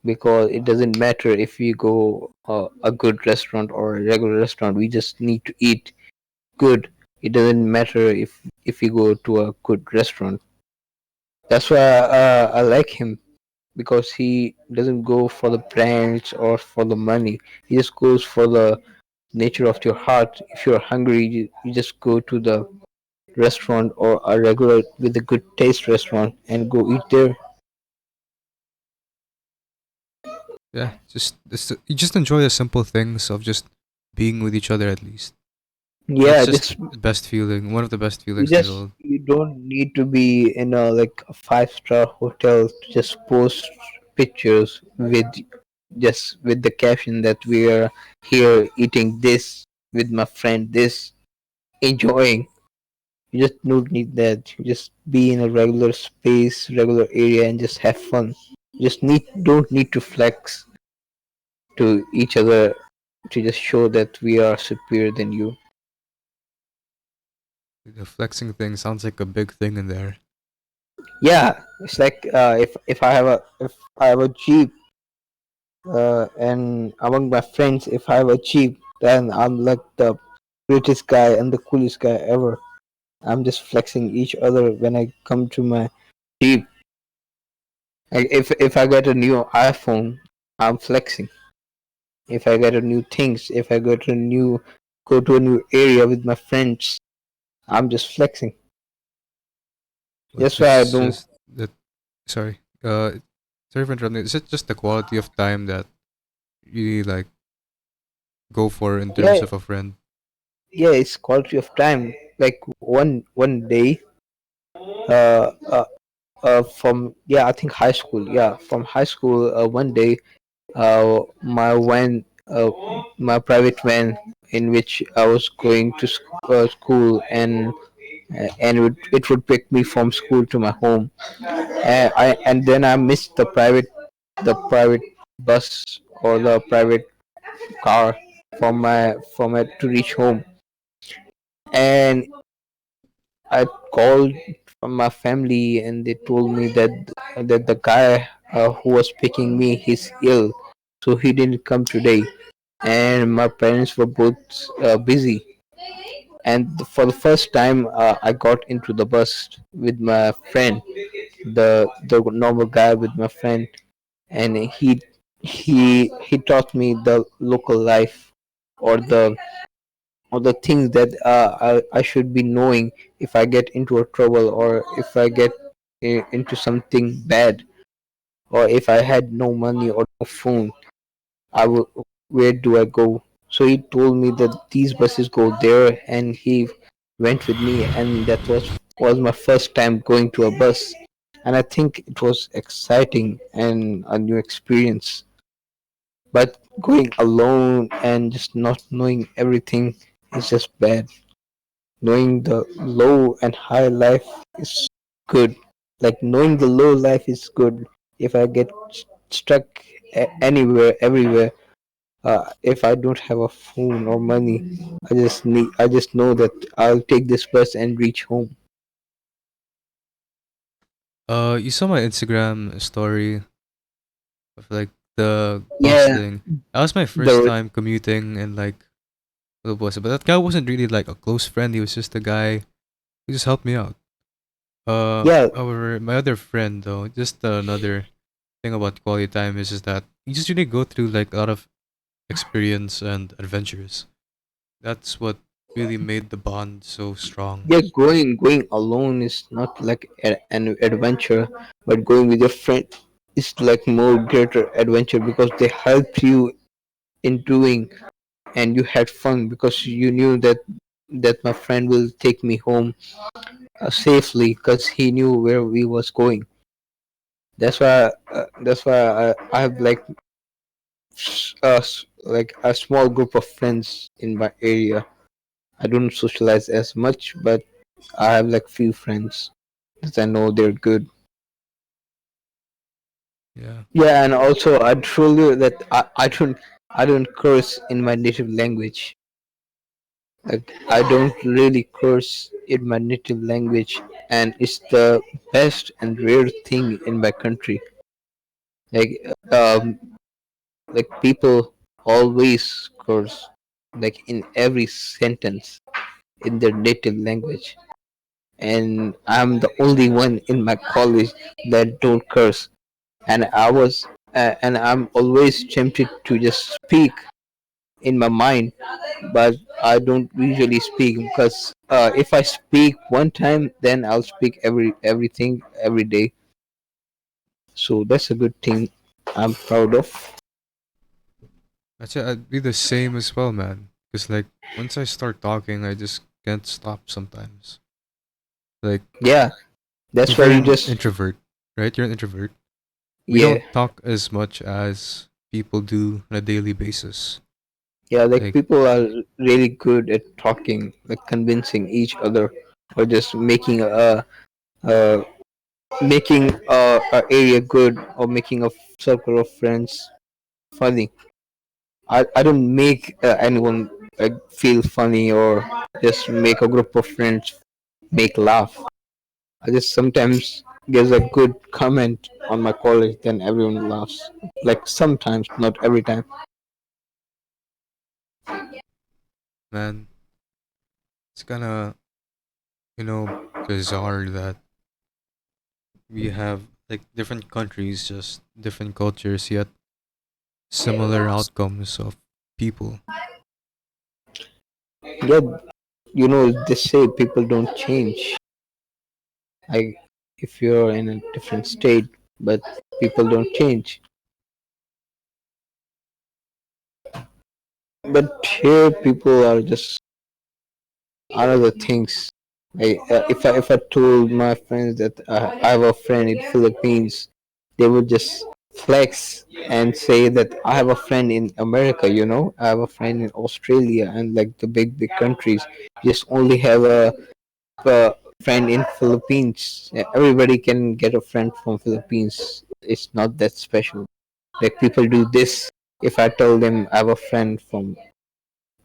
because it doesn't matter if we go a good restaurant or a regular restaurant. We just need to eat good. It doesn't matter if we go to a good restaurant. That's why I like him, because he doesn't go for the brands or for the money. He just goes for the nature of your heart. If you're hungry, you just go to the restaurant, or a regular with a good taste restaurant, and go eat there. Yeah, you just enjoy the simple things of just being with each other at least. That's Yeah, just just the best feeling, one of the best you feelings in the just world. you don't need to be in a like a 5-star hotel to just post pictures with the caption that we are here eating this with my friend, this enjoying. You just don't need that. You just be in a regular space, regular area, and just have fun. You just don't need to flex to each other to just show that we are superior than you. The flexing thing sounds like a big thing in there. Yeah, it's like if I have a jeep, and among my friends, if I have a jeep, then I'm like the greatest guy and the coolest guy ever. I'm just flexing each other when I come to my jeep. Like if I get a new iPhone, I'm flexing. If I get a new things, if I go to a new area with my friends, I'm just flexing. But That's why I it's don't. just that. Sorry. Sorry for interrupting. Is it just the quality of time that you like go for in terms Yeah, of a friend? yeah, it's quality of time. Like one day, uh, uh, from, yeah, I think high school. Yeah, from high school. One day, my private van in which I was going to school, and it would pick me from school to my home. And then I missed the private bus or the private car from my to reach home. And I called from my family, and they told me that the guy who was picking me, he's ill, so he didn't come today. And my parents were both busy. And for the first time, I got into the bus with my friend, the normal guy with my friend, and he taught me the local life. or the things that I should be knowing if I get into a trouble, or if I get into something bad, or if I had no money or no phone, I will, where do I go? So he told me that these buses go there, and he went with me, and that was my first time going to a bus, and I think it was exciting and a new experience. But going alone and just not knowing everything is just bad. Knowing the low and high life is good. Like knowing the low life is good. If I get stuck anywhere, everywhere, if I don't have a phone or money, I just know that I'll take this bus and reach home. You saw my Instagram story of like the bus Yeah, thing. That was my first the time commuting and like the bus, but that guy wasn't really like a close friend. He was just a guy who just helped me out. yeah, However, my other friend though, just another thing about quality time is just that you just really go through like a lot of experience and adventures. That's what really made the bond so strong. yeah. Going alone is not like an adventure, but going with your friend is like more greater adventure because they help you in doing, and you had fun because you knew that my friend will take me home safely because he knew where we was going. That's why I have like like a small group of friends in my area. I don't socialize as much, but I have like few friends that I know they're good. Yeah. Yeah, and also I told you that I don't curse in my native language. Like I don't really curse in my native language, and it's the best and rare thing in my country. Like like people always curse, like in every sentence in their native language, and I'm the only one in my college that don't curse. And and I'm always tempted to just speak in my mind, but I don't usually speak because if I speak one time, then I'll speak everything every day. So that's a good thing. I'm proud of. Actually, I'd be the same as well, man. Cause like once I start talking, I just can't stop sometimes. Like Yeah, that's if why you're you an just introvert, right? You're an introvert. We yeah don't talk as much as people do on a daily basis. yeah like Like people are really good at talking, like convincing each other, or just uh making a area good, or making a circle of friends funny. I don't make anyone feel funny, or just make a group of friends make laugh. I just sometimes gives a good comment on my college, then everyone laughs. Like sometimes, not every time. man, it's kind of bizarre that we have like different countries, just different cultures, yet similar outcomes of people. Yeah, they say people don't change. Like if you're in a different state, but people don't change. But here, people are just other things. If I told my friends that I have a friend in Philippines, they would just flex and say that I have a friend in America. I have a friend in Australia, and like the big countries, just only have a friend in Philippines. Yeah, everybody can get a friend from Philippines. It's not that special. Like people do this. If I tell them I have a friend from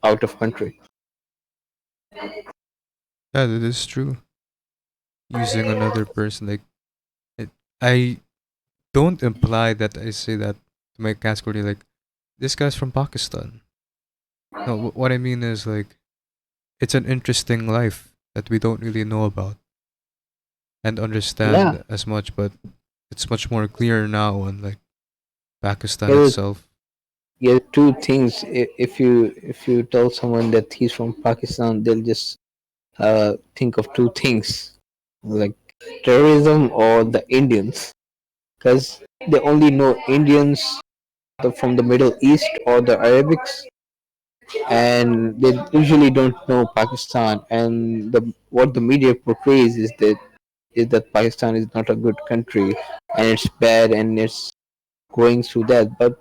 out of country. Yeah, that is true. Using another person, like it, I don't imply that I say that to my category, like this guy's from Pakistan. No, what I mean is like it's an interesting life that we don't really know about and Yeah, understand as much, but it's much more clear now on like Pakistan yeah, itself. Yeah, two things. If you tell someone that he's from Pakistan, they'll just think of two things, like terrorism or the Indians, because they only know Indians from the Middle East or the Arabics, and they usually don't know Pakistan. And the what the media portrays is that Pakistan is not a good country and it's bad and it's going through that. But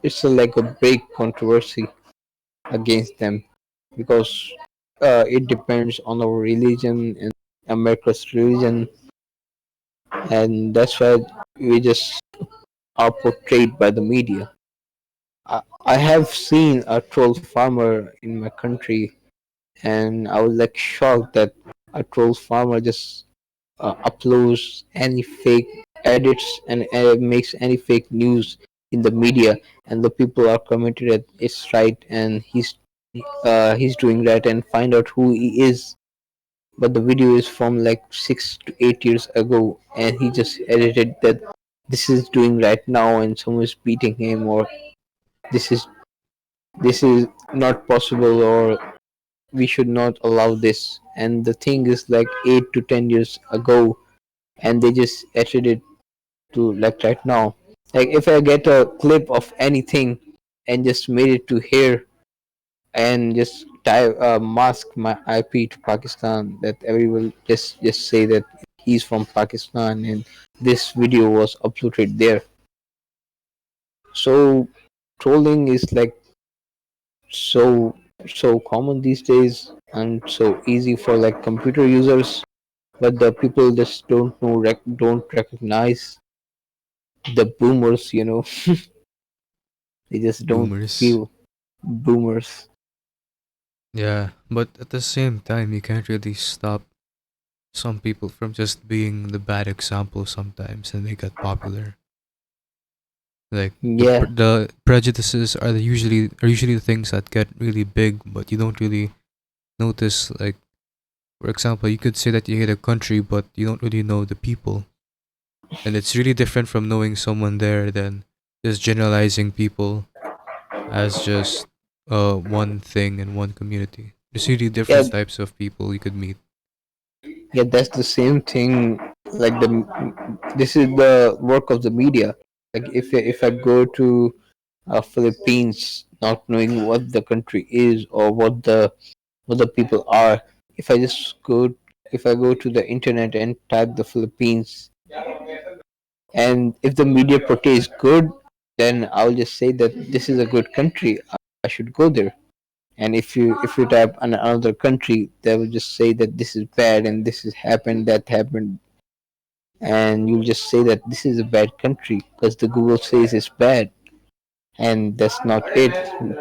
it's like a big controversy against them because it depends on our religion and America's religion, and that's why we just are portrayed by the media. I have seen a troll farmer in my country, and I was like shocked that a troll farmer just uploads any fake edits and makes any fake news in the media, and the people are commented that it's right and he's doing right and find out who he is. But the video is from like 6 to 8 years ago, and he just edited that this is doing right now, and someone is beating him, or this is this is not possible, or we should not allow this. And the thing is like 8 to 10 years ago, and they just edited it to like right now. Like if I get a clip of anything and just made it to here and just mask my IP to Pakistan, that everyone just say that he's from Pakistan and this video was uploaded there. So trolling is like so common these days and so easy for like computer users, but the people just don't recognize the boomers. They just don't Boomers. feel boomers. Yeah, but at the same time, you can't really stop some people from just being the bad example sometimes, and they get popular. Like Yeah, the prejudices are usually the things that get really big, but you don't really notice. Like, for example, you could say that you hate a country, but you don't really know the people, and it's really different from knowing someone there than just generalizing people as just one thing in one community. There's really yeah, different types of people you could meet. yeah. That's the same thing. Like this is the work of the media. Like if I go to Philippines, not knowing what the country is or what the people are, if I just go if I go to the internet and type the Philippines, and if the media portrays good, then I'll just say that this is a good country. I should go there. And if you type another country, they will just say that this is bad and this has happened, that happened, and you'll just say that this is a bad country because the Google says it's bad, and that's not it.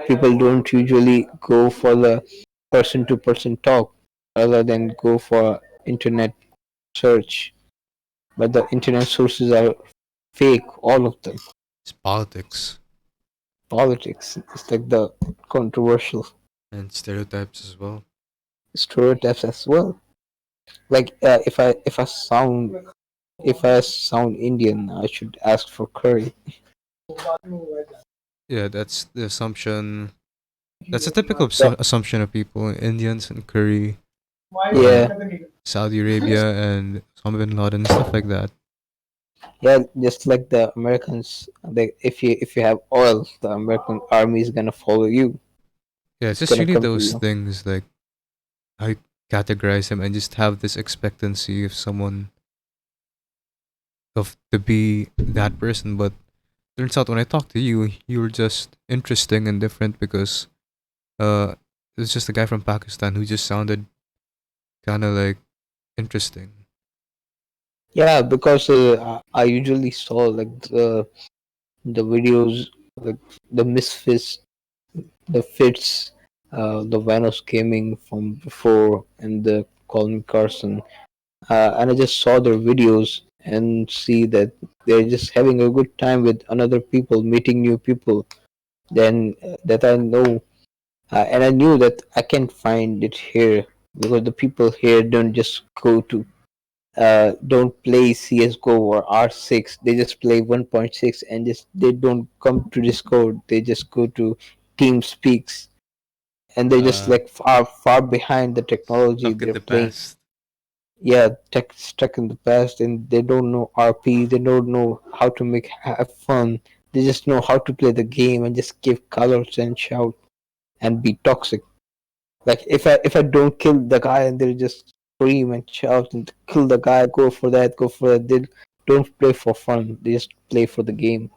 People don't usually go for the person to person talk rather than go for internet search. But the internet sources are fake, all of them. It's politics Politics. It's like the controversial and stereotypes as well. stereotypes as well. Like if I sound Indian, I should ask for curry. Yeah, that's the assumption. That's a typical Yeah, assumption of people. Indians and curry, uh, yeah, Saudi Arabia and Osama bin Laden, stuff like that. yeah. Just like the Americans, if you have oil, the American army is gonna follow you. Yeah, it's It's just gonna really come to those you. things like I categorize them and just have this expectancy of someone of to be that person. But turns out when I talk to you, you're just interesting and different because uh, it's just a guy from Pakistan who just sounded kind of like interesting. Yeah, because I usually saw like the videos, like the misfits, the fits, the Vanos gaming from before, and the Colin Carson, and I just saw their videos and see that they're just having a good time with another people, meeting new people. Then that I know, and I knew that I can find it here because the people here don't just go to don't play CS:GO or R6. They just play 1.6 and just they don't come to Discord. They just go to TeamSpeaks, and they're just Uh, like far behind the technology. Stuck in They're the playing, past. yeah, tech stuck in the past, and they don't know RP. They don't know how to make have fun. They just know how to play the game and just give colors and shout and be toxic. Like if I don't kill the guy and they just scream and shout and kill the guy, go for that, go for that. They don't play for fun. They just play for the game.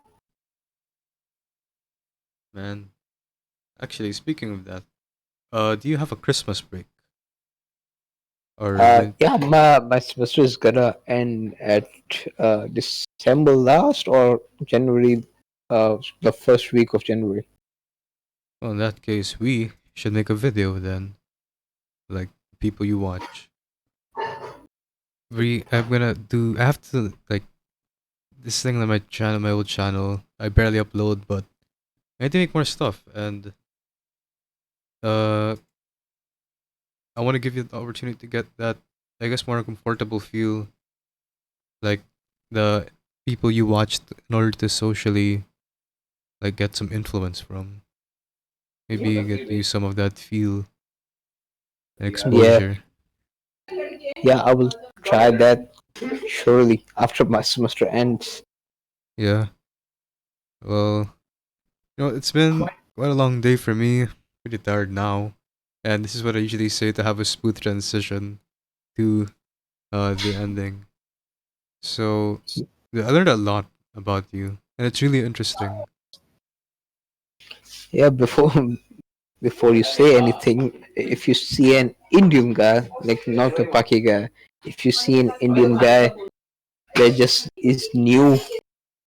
Man. Actually, speaking of that, do you have a Christmas break? Or when Yeah, my semester is gonna end at December last or January, the first week of January. well, in that case, we should make a video then, like people you watch. I'm gonna do. I have to like this thing on my channel, my old channel. I barely upload, but I need to make more stuff, and uh, I want to give you the opportunity to get that, I guess, more comfortable feel, like the people you watched in order to socially like get some influence from. Maybe get to use some of that feel and Yeah, exposure. yeah, I will try that surely after my semester ends. Yeah. Well, it's been quite a long day for me. Pretty tired now. And this is what I usually say to have a smooth transition to the ending. So, yeah, I learned a lot about you, and it's really interesting. Yeah, before you say anything, if you see an Indian guy, like not a Paki guy, if you see an Indian guy that just is new,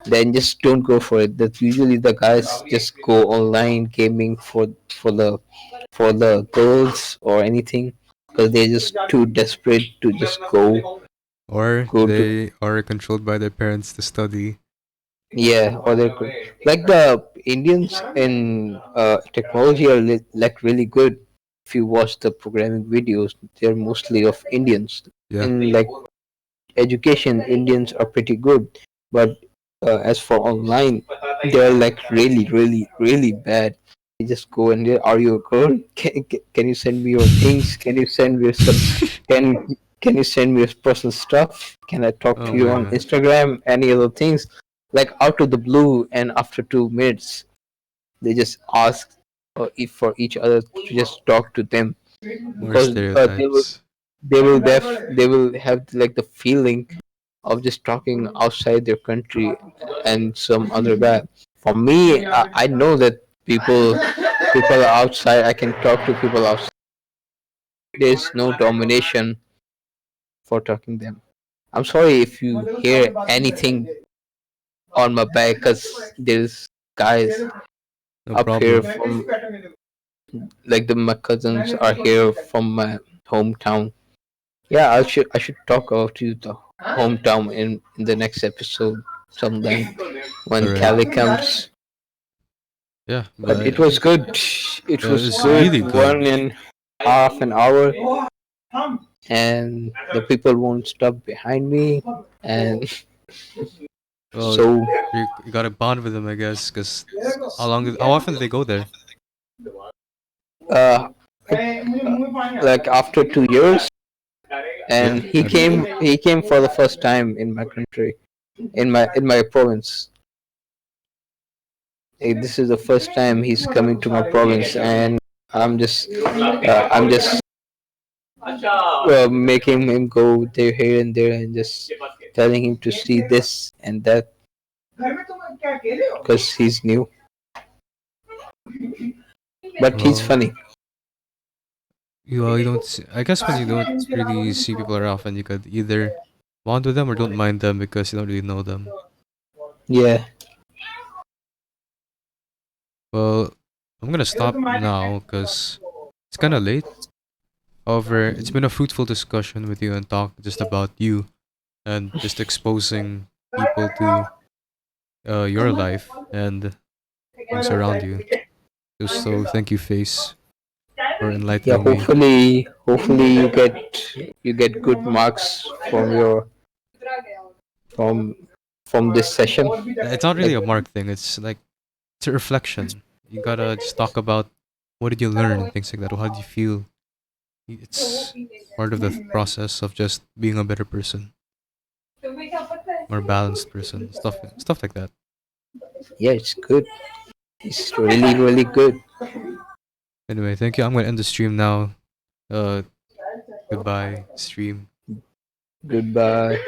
then just don't go for it. That usually the guys just go online gaming for the girls or anything because they're just too desperate to just Or go to, they are controlled by their parents to study. yeah, or they're good. Like the Indians in technology are like really good. If you watch the programming videos, they're mostly of Indians. Yeah. In like education, Indians are pretty good, but as for online, they're like really bad. They just go and they, are you a girl? Can you send me your things? Can you send me some? Can you send me your personal stuff? Can I talk Oh to you my on god. Instagram? Any other things? Like out of the blue, and after 2 minutes, they just ask if for each other to just talk to them More because stereotypes. they will have like the feeling of just talking outside their country and some other guy. For me, I know that people are outside. I can talk to people outside. There's no domination for talking them. I'm sorry if you hear anything on my back because there's guys No up here problem. from like my cousins are here from my hometown. Yeah, I should talk about you the hometown in the next episode sometime when Alright. Cali comes. Yeah, But it but was good. It yeah, was it's good. really good. 1.5 hours, and the people won't stop behind me. And Well, so, you gotta bond with them, I guess, because how often do they go there? uh, like after 2 years, Yeah, and he and came for the first time in my country, in my province. This is the first time he's coming to my province, and I'm just making him go there, here, and there, and just telling him to see this and that because he's new. But he's well, funny. you don't. I guess when you don't really see people very often, you could either bond with them or don't mind them because you don't really know them. Yeah. Well, I'm gonna stop now because it's kind of late. However, it's been a fruitful discussion with you and talk just about you and just exposing people to your life and things around you. So thank you, Face. for Yeah, enlightening me. hopefully you get good marks from your from from this session. It's not really Like, a mark thing. It's like it's a reflection. You gotta just talk about what did you learn and things like that. How did you feel? It's part of the process of just being a better person, more balanced person, stuff like that. yeah, it's good. It's really good. Anyway, thank you. I'm gonna end the stream now. Uh, Goodbye, stream. Goodbye.